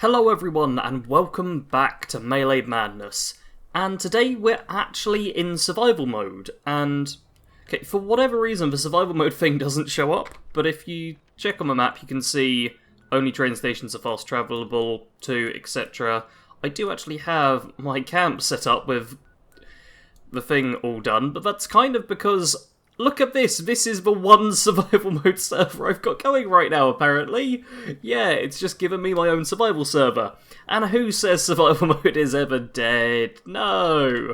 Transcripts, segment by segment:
Hello everyone and welcome back to Melee Madness. And today we're actually in survival mode, and okay, for whatever reason the survival mode thing doesn't show up, but if you check on the map you can see only train stations are fast travelable to, etc. I do actually have my camp set up with the thing all done, but that's kind of because look at this, this is the one survival mode server I've got going right now, apparently. Yeah, it's just given me my own survival server. And who says survival mode is ever dead? No!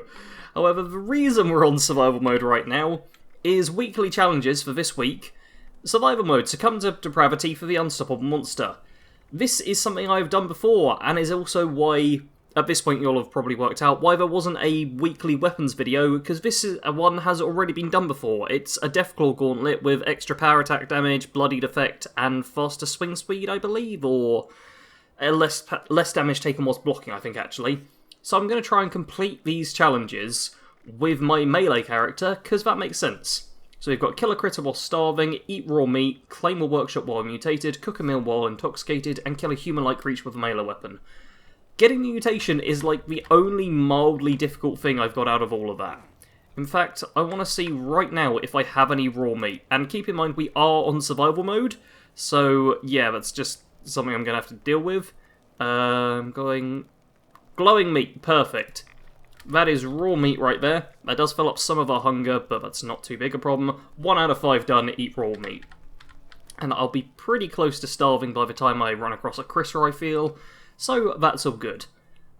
However, the reason we're on survival mode right now is weekly challenges for this week. Survival mode, succumb to depravity for the unstoppable monster. This is something I've done before, and is also why, at this point you'll have probably worked out, why there wasn't a weekly weapons video, because this is one has already been done before. It's a Deathclaw Gauntlet with extra power attack damage, bloodied effect, and faster swing speed, I believe, or less damage taken whilst blocking, I think, actually. So I'm going to try and complete these challenges with my melee character, because that makes sense. So we've got kill a critter while starving, eat raw meat, claim a workshop while mutated, cook a meal while intoxicated, and kill a human-like creature with a melee weapon. Getting the mutation is like the only mildly difficult thing I've got out of all of that. In fact, I want to see right now if I have any raw meat. And keep in mind, we are on survival mode, so yeah, that's just something I'm going to have to deal with. Going glowing meat, perfect. That is raw meat right there. That does fill up some of our hunger, but that's not too big a problem. 1 out of 5 done, eat raw meat. And I'll be pretty close to starving by the time I run across a critter, I feel. So that's all good.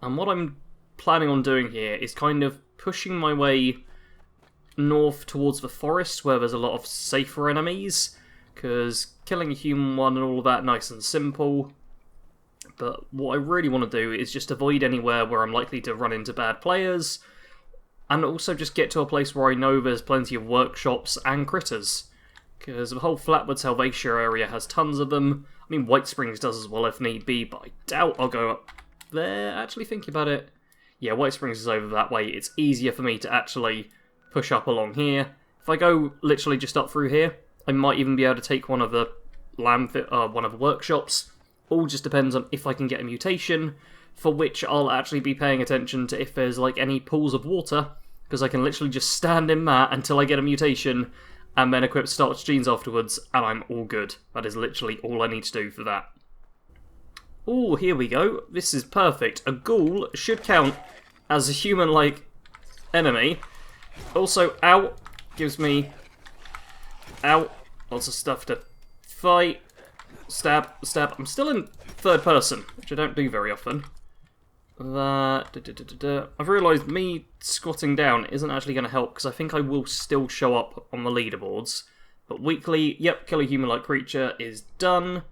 And what I'm planning on doing here is kind of pushing my way north towards the forest where there's a lot of safer enemies, because killing a human one and all of that, nice and simple. But what I really want to do is just avoid anywhere where I'm likely to run into bad players, and also just get to a place where I know there's plenty of workshops and critters, because the whole Flatwood Salvatia area has tons of them. I mean, White Springs does as well if need be, but I doubt I'll go up there. Actually, thinking about it, yeah, White Springs is over that way. It's easier for me to actually push up along here. If I go literally just up through here, I might even be able to take one of the one of the workshops. All just depends on if I can get a mutation, for which I'll actually be paying attention to if there's like any pools of water, because I can literally just stand in that until I get a mutation, and then equip starch genes afterwards, and I'm all good. That is literally all I need to do for that. Oh, here we go. This is perfect. A ghoul should count as a human-like enemy. Also, ow, gives me... ow, lots of stuff to fight. Stab, stab. I'm still in third person, which I don't do very often. I've realised me squatting down isn't actually going to help, because I think I will still show up on the leaderboards. But weekly, yep, kill a human-like creature is done.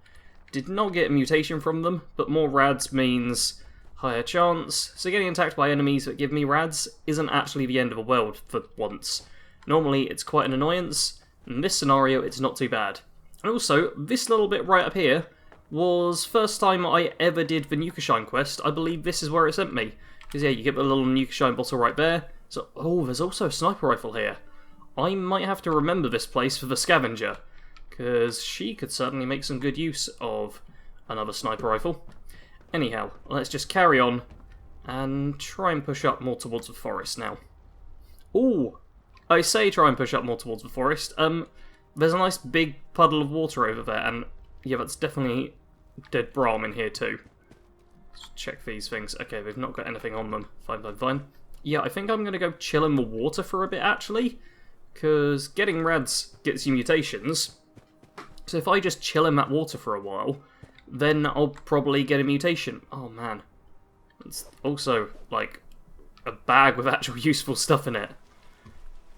Did not get a mutation from them, but more rads means higher chance. So getting attacked by enemies that give me rads isn't actually the end of the world for once. Normally it's quite an annoyance. In this scenario it's not too bad. And also, this little bit right up here was first time I ever did the Nuka-Shine quest. I believe this is where it sent me. Because yeah, you get the little Nuka-Shine bottle right there. So, oh, there's also a sniper rifle here. I might have to remember this place for the scavenger, because she could certainly make some good use of another sniper rifle. Anyhow, let's just carry on and try and push up more towards the forest now. Ooh, I say try and push up more towards the forest. There's a nice big puddle of water over there, and yeah, that's definitely dead Brahm in here too. Let's check these things. Okay, they've not got anything on them. Fine, fine, fine. Yeah, I think I'm going to go chill in the water for a bit, actually, because getting rads gets you mutations. So if I just chill in that water for a while, then I'll probably get a mutation. Oh, man. It's also, like, a bag with actual useful stuff in it.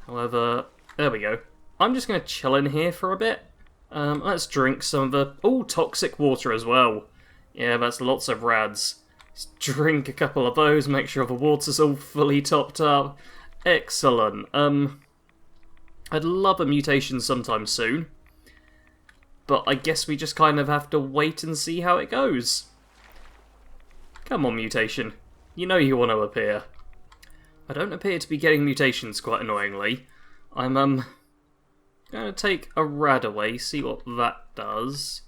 However, there we go. I'm just going to chill in here for a bit. Let's drink some of the... oh, toxic water as well. Yeah, that's lots of rads. Let's drink a couple of those, make sure the water's all fully topped up. Excellent. I'd love a mutation sometime soon. But I guess we just kind of have to wait and see how it goes. Come on, mutation. You know you want to appear. I don't appear to be getting mutations, quite annoyingly. I'm, going to take a rad away, see what that does.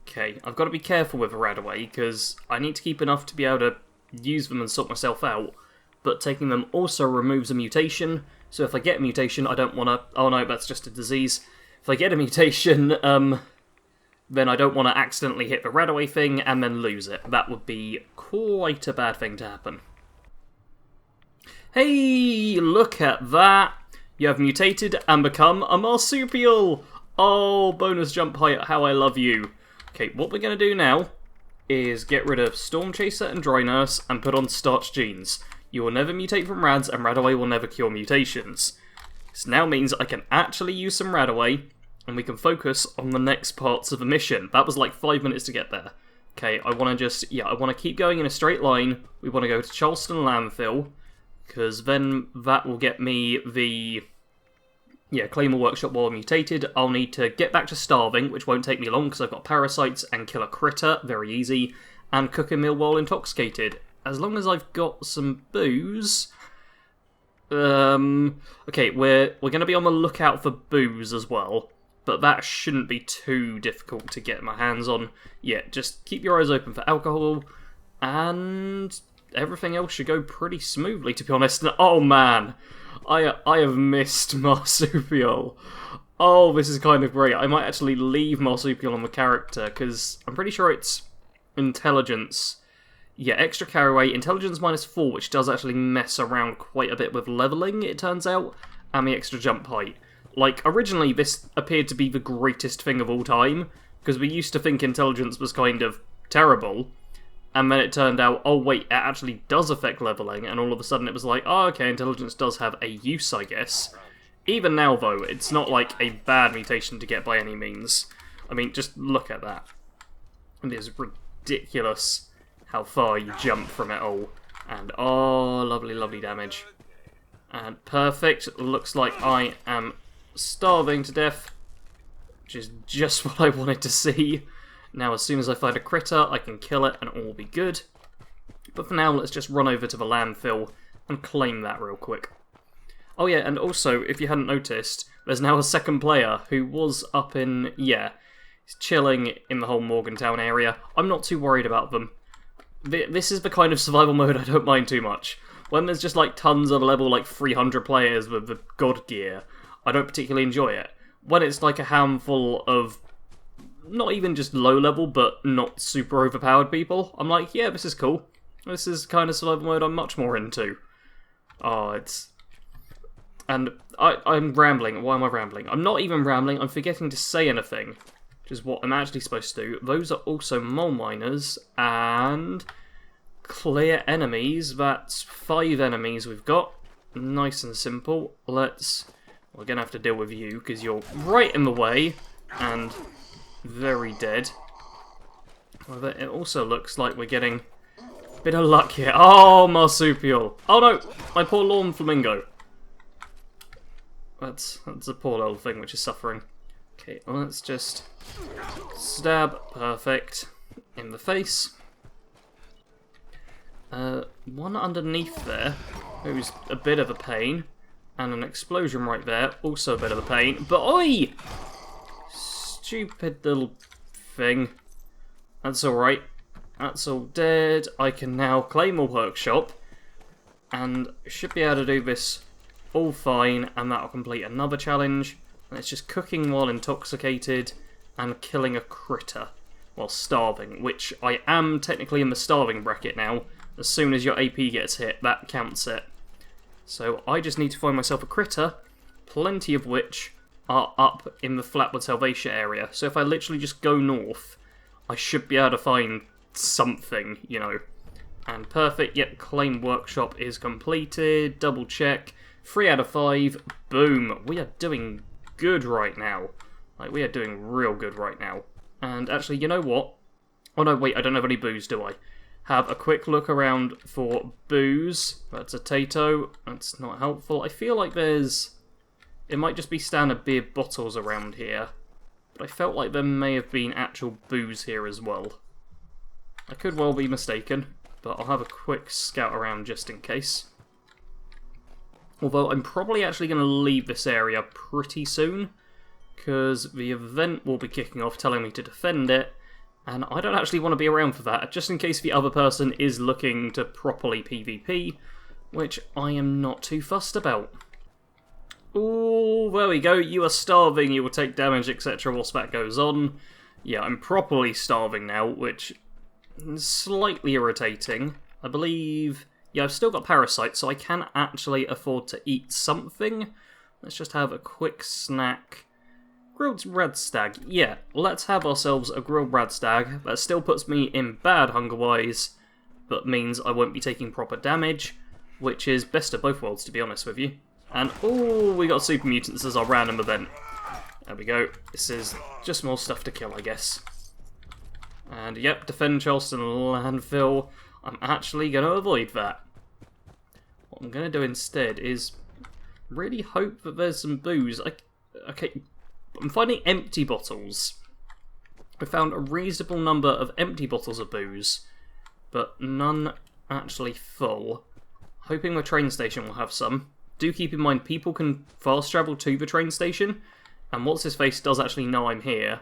Okay, I've got to be careful with a Radaway, because I need to keep enough to be able to use them and sort myself out, but taking them also removes a mutation, so if I get a mutation, I don't want to... Oh no, that's just a disease. If I get a mutation, then I don't want to accidentally hit the Radaway thing and then lose it. That would be quite a bad thing to happen. Hey, look at that! You have mutated and become a marsupial! Oh, bonus jump height, how I love you. Okay, what we're going to do now is get rid of Storm Chaser and Dry Nurse and put on Starch Genes. You will never mutate from Rads, and Radaway will never cure mutations. This now means I can actually use some Radaway, and we can focus on the next parts of the mission. That was like 5 minutes to get there. Okay, I want to just, I want to keep going in a straight line. We want to go to Charleston Landfill, because then that will get me the, Claymore Workshop while I'm mutated. I'll need to get back to Starving, which won't take me long, because I've got Parasites and Kill a Critter, very easy, and Cook a Meal while intoxicated. As long as I've got some booze... Okay, we're going to be on the lookout for booze as well, but that shouldn't be too difficult to get my hands on. Yeah, just keep your eyes open for alcohol, and everything else should go pretty smoothly, to be honest. And, oh man, I have missed Marsupial. Oh, this is kind of great. I might actually leave Marsupial on the character, because I'm pretty sure it's Intelligence... Yeah, extra carry, intelligence -4, which does actually mess around quite a bit with leveling, it turns out, and the extra jump height. Like, originally this appeared to be the greatest thing of all time, because we used to think intelligence was kind of terrible, and then it turned out, oh wait, it actually does affect leveling, and all of a sudden it was like, oh okay, intelligence does have a use, I guess. Even now, though, it's not like a bad mutation to get by any means. I mean, just look at that. It is ridiculous how far you jump from it all. And oh, lovely, lovely damage. And perfect. Looks like I am starving to death, which is just what I wanted to see. Now, as soon as I find a critter, I can kill it and all will be good. But for now, let's just run over to the landfill and claim that real quick. Oh yeah, and also, if you hadn't noticed, there's now a second player who was up in, he's chilling in the whole Morgantown area. I'm not too worried about them. This is the kind of survival mode I don't mind too much. When there's just like tons of level like 300 players with the god gear, I don't particularly enjoy it. When it's like a handful of not even just low level but not super overpowered people, I'm like, yeah, this is cool. This is kind of survival mode I'm much more into. Oh, it's... And I'm rambling. Why am I rambling? I'm not even rambling, I'm forgetting to say anything, which is what I'm actually supposed to do. Those are also mole miners, and clear enemies. That's 5 enemies we've got. Nice and simple. We're going to have to deal with you, because you're right in the way, and very dead. However, it also looks like we're getting a bit of luck here. Oh, Marsupial. Oh no, my poor lawn flamingo. That's a poor little thing which is suffering. Okay, well, let's just stab, perfect, in the face. One underneath there, who's a bit of a pain, and an explosion right there, also a bit of a pain. But oi! Stupid little thing. That's alright. That's all dead. I can now claim a workshop, and should be able to do this all fine, and that'll complete another challenge. And it's just cooking while intoxicated and killing a critter while starving, which I am technically in the starving bracket now. As soon as your AP gets hit, that counts it. So I just need to find myself a critter, plenty of which are up in the Flatwood Salvation area. So if I literally just go north, I should be able to find something, you know. And perfect, yep, claim workshop is completed, double check, 3 out of 5, boom, we are doing good right now. Like, we are doing real good right now. And actually, you know what? Oh no, wait, I don't have any booze, do I? Have a quick look around for booze. That's a Tato. That's not helpful. I feel like there's... It might just be standard beer bottles around here. But I felt like there may have been actual booze here as well. I could well be mistaken, but I'll have a quick scout around just in case. Although I'm probably actually going to leave this area pretty soon, because the event will be kicking off telling me to defend it, And I don't actually want to be around for that, just in case the other person is looking to properly PvP, which I am not too fussed about. Ooh, there we go. You are starving, you will take damage, etc. whilst that goes on. Yeah, I'm properly starving now, which is slightly irritating. I believe... Yeah, I've still got parasites, so I can actually afford to eat something. Let's just have a quick snack. Grilled red stag. Yeah, let's have ourselves a grilled red stag. That still puts me in bad hunger-wise, but means I won't be taking proper damage, which is best of both worlds, to be honest with you. And, oh, we got super mutants as our random event. There we go. This is just more stuff to kill, I guess. And, yep, defend Charleston landfill. I'm actually going to avoid that. What I'm going to do instead is really hope that there's some booze. Okay, I'm finding empty bottles. I found a reasonable number of empty bottles of booze, but none actually full. Hoping the train station will have some. Do keep in mind, people can fast travel to the train station, and What's-His-Face does actually know I'm here,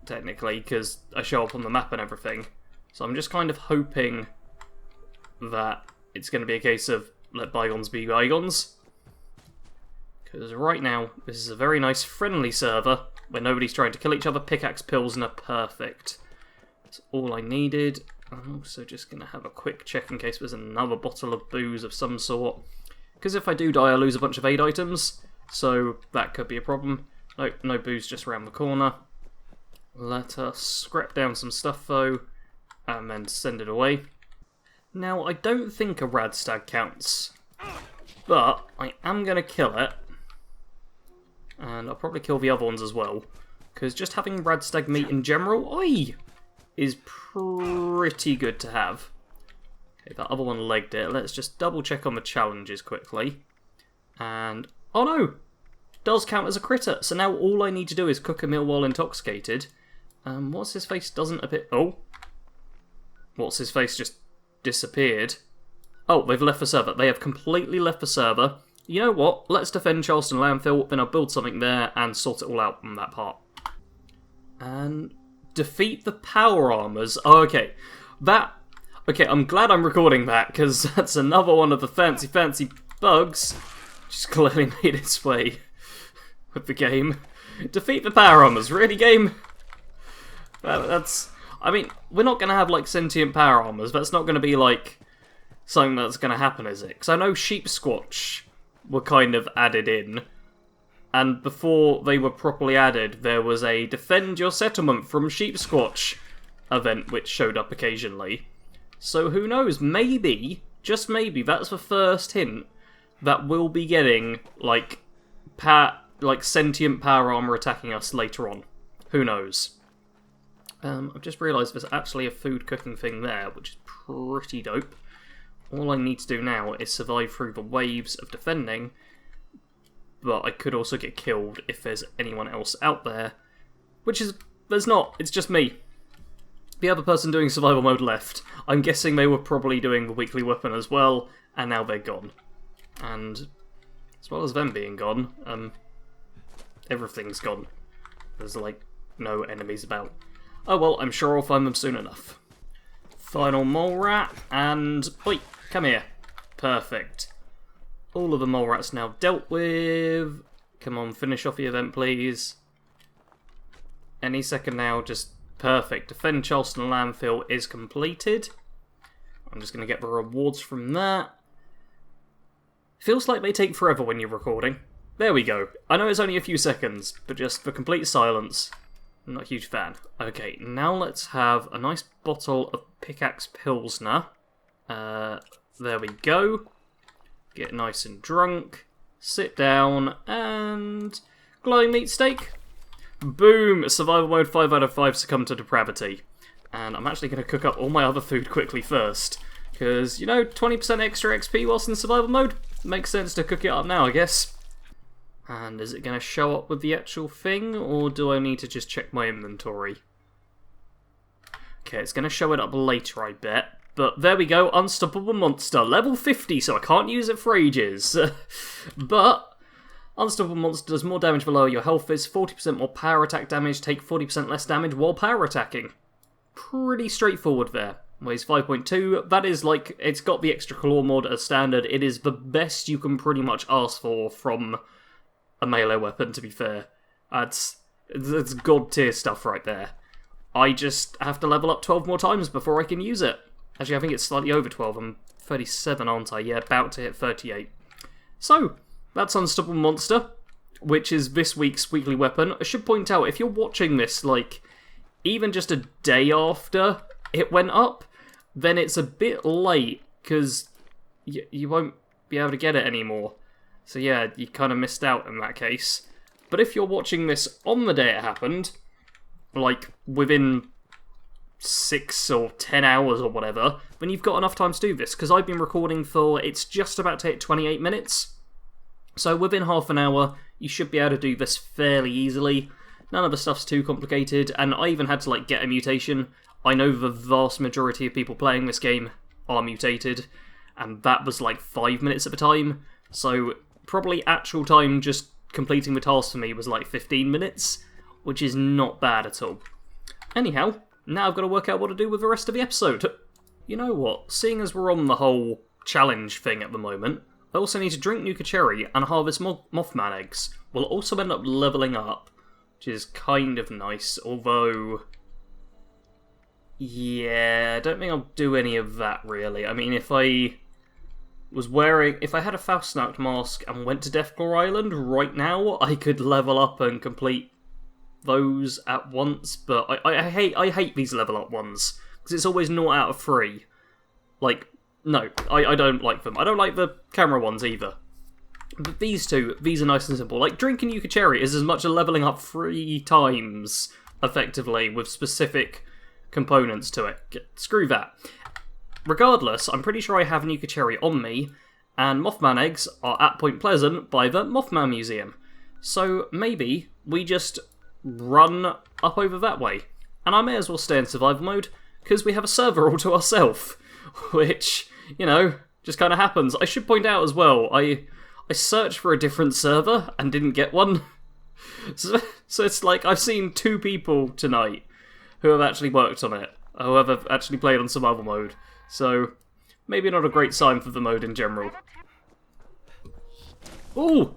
technically, because I show up on the map and everything. So I'm just kind of hoping that it's going to be a case of let bygones be bygones. Because right now, this is a very nice, friendly server, where nobody's trying to kill each other. Pickaxe Pilsner, perfect. That's all I needed. I'm also just going to have a quick check in case there's another bottle of booze of some sort. Because if I do die, I lose a bunch of aid items, so that could be a problem. Nope, no booze just around the corner. Let us scrap down some stuff, though, and then send it away. Now, I don't think a radstag counts, but I am going to kill it. And I'll probably kill the other ones as well, because just having radstag meat in general, is pretty good to have. Okay, that other one legged it. Let's just double check on the challenges quickly. And, oh no! Does count as a critter. So now all I need to do is cook a meal while intoxicated. What's-His-Face doesn't appear... Oh! What's-His-Face just disappeared. Oh, they've left the server. They have completely left the server. You know what? Let's defend Charleston Landfill, then I'll build something there and sort it all out on that part. And defeat the power armors. Oh, okay. Okay, I'm glad I'm recording that, because that's another one of the fancy bugs which has clearly made its way with the game. Defeat the power armors. Really, game? That's... I mean, we're not going to have, like, sentient power armors. That's not going to be, like, something that's going to happen, is it? Because I know Sheep Squatch were kind of added in. And before they were properly added, there was a Defend Your Settlement from Sheep Squatch event which showed up occasionally. So who knows, maybe, just maybe, that's the first hint that we'll be getting, like sentient power armor attacking us later on. Who knows? I've just realised there's actually a food cooking thing there, which is pretty dope. All I need to do now is survive through the waves of defending, but I could also get killed if there's anyone else out there, which is, there's not, it's just me. The other person doing survival mode left. I'm guessing they were probably doing the weekly weapon as well, and now they're gone. And as well as them being gone, everything's gone. There's like no enemies about. Oh well, I'm sure I'll find them soon enough. Final mole rat, and oi, come here. Perfect. All of the mole rats now dealt with. Come on, finish off the event, please. Any second now, just perfect. Defend Charleston Landfill is completed. I'm just going to get the rewards from that. Feels like they take forever when you're recording. There we go. I know it's only a few seconds, but just for complete silence. I'm not a huge fan. Okay, now let's have a nice bottle of Pickaxe Pilsner. There we go. Get nice and drunk. Sit down, and glowing meat steak. Boom! Survival mode 5 out of 5 succumb to depravity. And I'm actually going to cook up all my other food quickly first. Because, you know, 20% extra XP whilst in survival mode? Makes sense to cook it up now, I guess. And is it going to show up with the actual thing, or do I need to just check my inventory? Okay, it's going to show it up later, I bet. But there we go, Unstoppable Monster, level 50, so I can't use it for ages. But Unstoppable monster does more damage the lower your health is, 40% more power attack damage, take 40% less damage while power attacking. Pretty straightforward there. Weighs 5.2, that is like, it's got the extra claw mod as standard, it is the best you can pretty much ask for from a melee weapon, to be fair. It's god tier stuff right there. I just have to level up 12 more times before I can use it. Actually, I think it's slightly over 12, I'm 37, aren't I? Yeah, about to hit 38. So, that's Unstoppable Monster, which is this week's weekly weapon. I should point out, if you're watching this, like, even just a day after it went up, then it's a bit late, because you won't be able to get it anymore. So yeah, you kind of missed out in that case. But if you're watching this on the day it happened, like within 6 or 10 hours or whatever, then you've got enough time to do this, because I've been recording for, it's just about to hit 28 minutes. So within half an hour, you should be able to do this fairly easily. None of the stuff's too complicated, and I even had to like get a mutation. I know the vast majority of people playing this game are mutated, and that was like 5 minutes at a time, so probably actual time just completing the task for me was like 15 minutes, which is not bad at all. Anyhow, now I've got to work out what to do with the rest of the episode. You know what, seeing as we're on the whole challenge thing at the moment, I also need to drink Nuka Cherry and harvest Mothman eggs. We'll also end up leveling up, which is kind of nice, although... yeah, I don't think I'll do any of that, really. I mean, if I had a Faustnacht mask and went to Deathclaw Island right now, I could level up and complete those at once, but I hate these level up ones, because it's always 0 out of 3. Like, no, I don't like them. I don't like the camera ones either. But these two, these are nice and simple. Like, drinking Nuka Cherry is as much as leveling up 3 times, effectively, with specific components to it. Screw that. Regardless, I'm pretty sure I have Nuka Cherry on me, and Mothman eggs are at Point Pleasant by the Mothman Museum. So maybe we just run up over that way. And I may as well stay in survival mode, because we have a server all to ourselves, which, you know, just kind of happens. I should point out as well, I searched for a different server and didn't get one. So it's like, I've seen 2 people tonight who have actually worked on it, who have actually played on survival mode. So, maybe not a great sign for the mode in general. Ooh!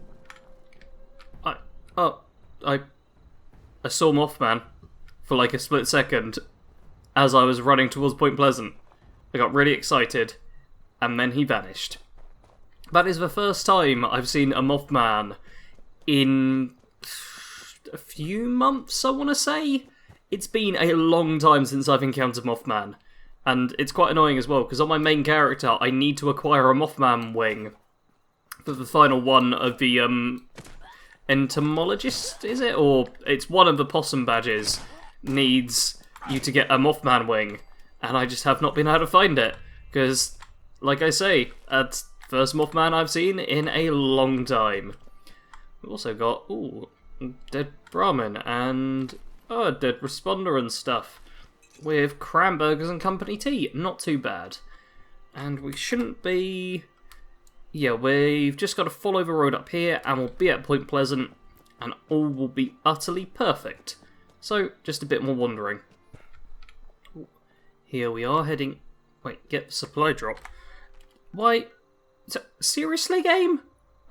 I saw Mothman for like a split second as I was running towards Point Pleasant. I got really excited, and then he vanished. That is the first time I've seen a Mothman in a few months, I want to say. It's been a long time since I've encountered Mothman, and it's quite annoying as well, because on my main character I need to acquire a Mothman wing for the final one of the entomologist, is it? Or it's one of the possum badges needs you to get a Mothman wing, and I just have not been able to find it, because, like I say, that's the first Mothman I've seen in a long time. We've also got, ooh, Dead Brahmin, and... oh, a Dead Responder and stuff. With Cranbergers and Company tea. Not too bad. And we shouldn't be... yeah, we've just got to follow the road up here, and we'll be at Point Pleasant, and all will be utterly perfect. So, just a bit more wandering. Here we are, heading... wait, get the supply drop. Why... seriously, game?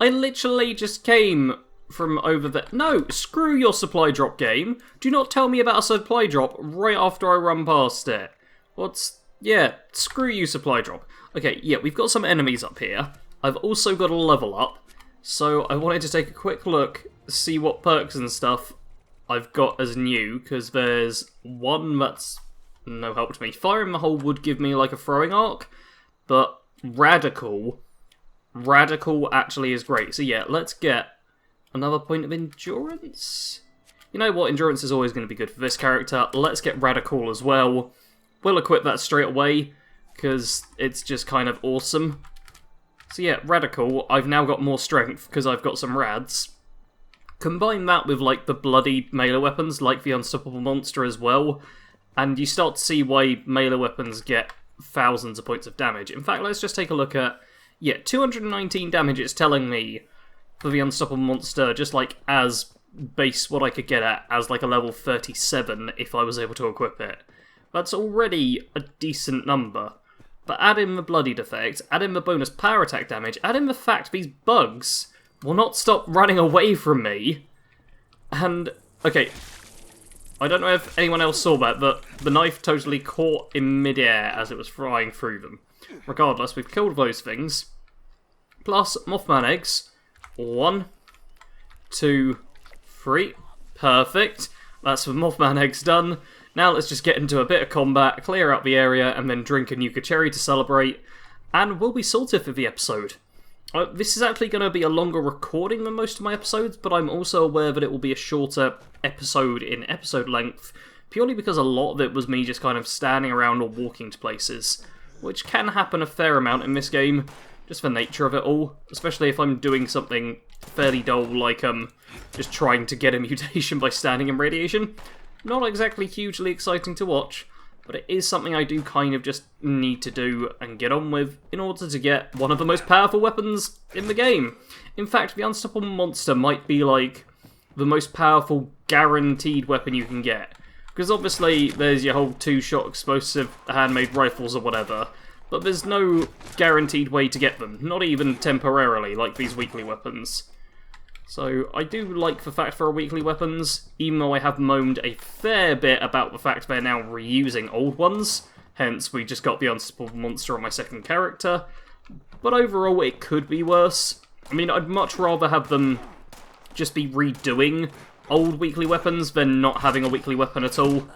I literally just came from over there. No, screw your supply drop, game. Do not tell me about a supply drop right after I run past it. What's... yeah, screw you, supply drop. Okay, yeah, we've got some enemies up here. I've also got a level up, so I wanted to take a quick look, see what perks and stuff I've got as new, because there's one that's no help to me. Fire in the Hole would give me like a throwing arc, but Radical actually is great. So yeah, let's get another point of endurance. You know what, endurance is always going to be good for this character. Let's get Radical as well. We'll equip that straight away, because it's just kind of awesome. So yeah, Radical, I've now got more strength, because I've got some rads. Combine that with, like, the bloody melee weapons, like the Unstoppable Monster as well, and you start to see why melee weapons get thousands of points of damage. In fact, let's just take a look at... yeah, 219 damage it's telling me for the Unstoppable Monster, just like as base what I could get at as like a level 37 if I was able to equip it. That's already a decent number. But add in the bloodied effect, add in the bonus power attack damage, add in the fact these bugs will not stop running away from me. And, okay, I don't know if anyone else saw that, but the knife totally caught in midair as it was flying through them. Regardless, we've killed those things. Plus, Mothman eggs. 1, 2, 3. Perfect. That's the Mothman eggs done. Now let's just get into a bit of combat, clear out the area, and then drink a Nuka Cherry to celebrate. And we'll be sorted for the episode. This is actually going to be a longer recording than most of my episodes, but I'm also aware that it will be a shorter episode in episode length, purely because a lot of it was me just kind of standing around or walking to places, which can happen a fair amount in this game, just the nature of it all, especially if I'm doing something fairly dull like just trying to get a mutation by standing in radiation. Not exactly hugely exciting to watch, but it is something I do kind of just need to do and get on with in order to get one of the most powerful weapons in the game. In fact, the Unstoppable Monster might be like the most powerful guaranteed weapon you can get. Because obviously there's your whole two-shot explosive handmade rifles or whatever, but there's no guaranteed way to get them, not even temporarily like these weekly weapons. So I do like the fact there are weekly weapons, even though I have moaned a fair bit about the fact they're now reusing old ones, hence we just got the Unstoppable Monster on my second character. But overall it could be worse. I mean, I'd much rather have them just be redoing old weekly weapons than not having a weekly weapon at all.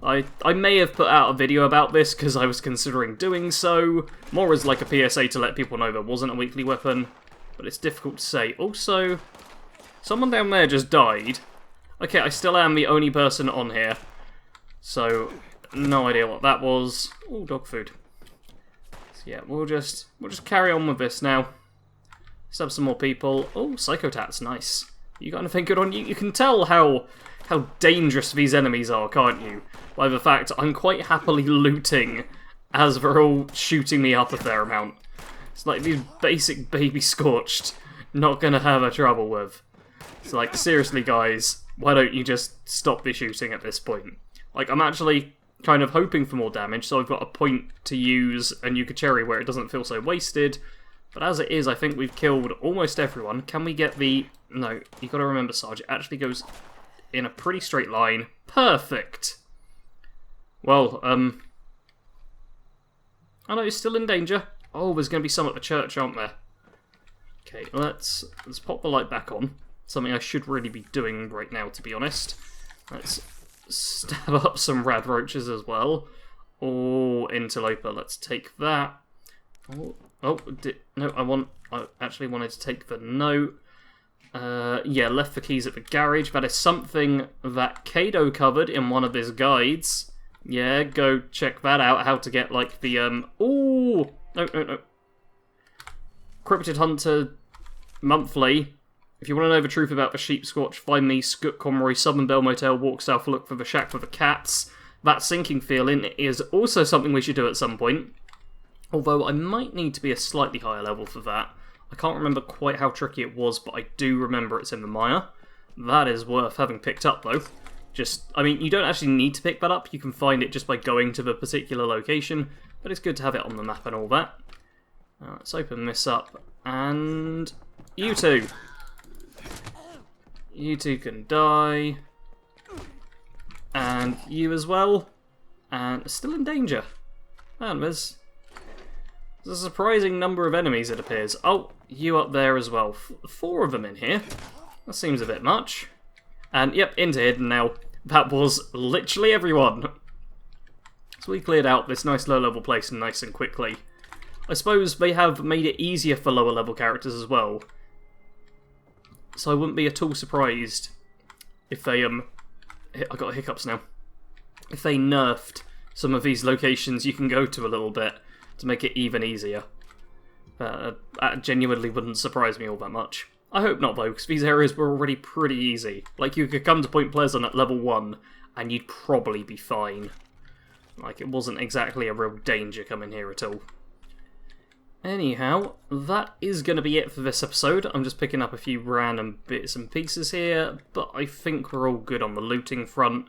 I may have put out a video about this because I was considering doing so, more as like a PSA to let people know there wasn't a weekly weapon, but it's difficult to say. Also, someone down there just died. Okay, I still am the only person on here, so no idea what that was. Oh, dog food. So yeah, we'll just carry on with this now. Let's have some more people. Oh, Psychotat's nice. You got anything good on you? You can tell how dangerous these enemies are, can't you? By the fact I'm quite happily looting as they're all shooting me up a fair amount. It's like these basic baby scorched, not gonna have a trouble with. It's like, seriously guys, why don't you just stop the shooting at this point? Like, I'm actually kind of hoping for more damage, so I've got a point to use a Nuka Cherry where it doesn't feel so wasted. But as it is, I think we've killed almost everyone. Can we get the... No, you gotta remember, Sarge, it actually goes in a pretty straight line. Perfect! Well, oh no, he's still in danger. Oh, there's gonna be some at the church, aren't there? Okay, let's pop the light back on. Something I should really be doing right now, to be honest. Let's stab up some rad roaches as well. Oh, interloper, let's take that. No, I actually wanted to take the note. Yeah, left the keys at the garage. That is something that Kado covered in one of his guides. Yeah, go check that out, how to get, like, the, ooh! No. Cryptid Hunter Monthly. If you want to know the truth about the Sheep Squatch, find me, Scoot Conroy, Southern Bell Motel, walk south, look for the shack for the cats. That sinking feeling is also something we should do at some point. Although I might need to be a slightly higher level for that. I can't remember quite how tricky it was, but I do remember it's in the mire. That is worth having picked up, though. I mean, you don't actually need to pick that up. You can find it just by going to the particular location, but it's good to have it on the map and all that. Let's open this up, and you two. You two can die. And you as well. And still in danger. Man, there's a surprising number of enemies, it appears. Oh, you up there as well. 4 of them in here. That seems a bit much. And yep, into hidden now. That was literally everyone. So we cleared out this nice low-level place nice and quickly. I suppose they have made it easier for lower-level characters as well. So I wouldn't be at all surprised if they, I got hiccups now. If they nerfed some of these locations you can go to a little bit to make it even easier. That genuinely wouldn't surprise me all that much. I hope not, though, because these areas were already pretty easy. Like, you could come to Point Pleasant at level 1, and you'd probably be fine. Like, it wasn't exactly a real danger coming here at all. Anyhow, that is going to be it for this episode. I'm just picking up a few random bits and pieces here, but I think we're all good on the looting front.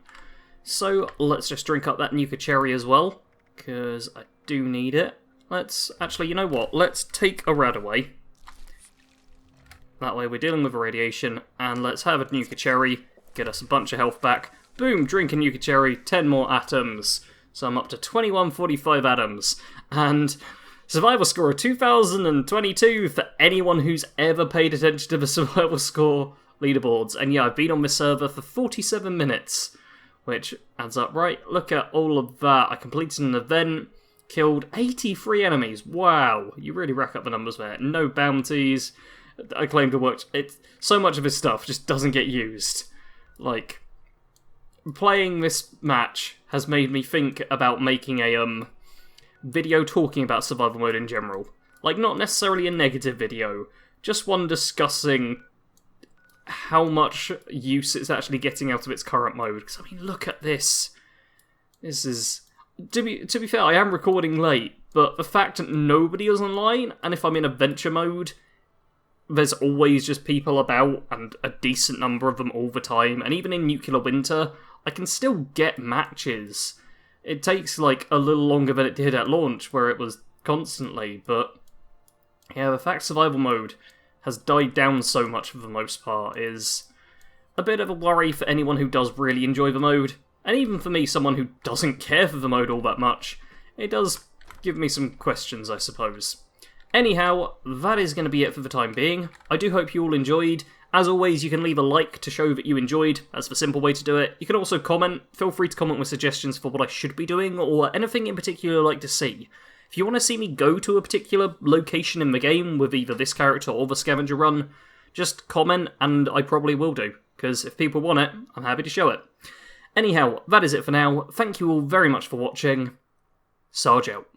So let's just drink up that Nuka Cherry as well, because I do need it. Let's, actually, you know what? Let's take a rad away. That way we're dealing with radiation, and let's have a Nuka Cherry, get us a bunch of health back. Boom, drink a Nuka Cherry, 10 more atoms. So I'm up to 2145 atoms, and survival score of 2022 for anyone who's ever paid attention to the survival score leaderboards. And yeah, I've been on this server for 47 minutes, which adds up right. Look at all of that. I completed an event, killed 83 enemies. Wow, you really rack up the numbers there. No bounties. I claim to work. So much of this stuff just doesn't get used. Like, playing this match has made me think about making a video talking about survival mode in general. Like, not necessarily a negative video, just one discussing how much use it's actually getting out of its current mode. Because, I mean, look at this. This is... To be fair, I am recording late, but the fact that nobody is online, and if I'm in adventure mode, there's always just people about, and a decent number of them all the time, and even in Nuclear Winter, I can still get matches. It takes, like, a little longer than it did at launch, where it was constantly, but yeah, the fact survival mode has died down so much for the most part is a bit of a worry for anyone who does really enjoy the mode, and even for me, someone who doesn't care for the mode all that much. It does give me some questions, I suppose. Anyhow, that is going to be it for the time being. I do hope you all enjoyed. As always, you can leave a like to show that you enjoyed. That's the simple way to do it. You can also comment. Feel free to comment with suggestions for what I should be doing, or anything in particular you'd like to see. If you want to see me go to a particular location in the game with either this character or the scavenger run, just comment and I probably will do, because if people want it, I'm happy to show it. Anyhow, that is it for now. Thank you all very much for watching. Sarge out.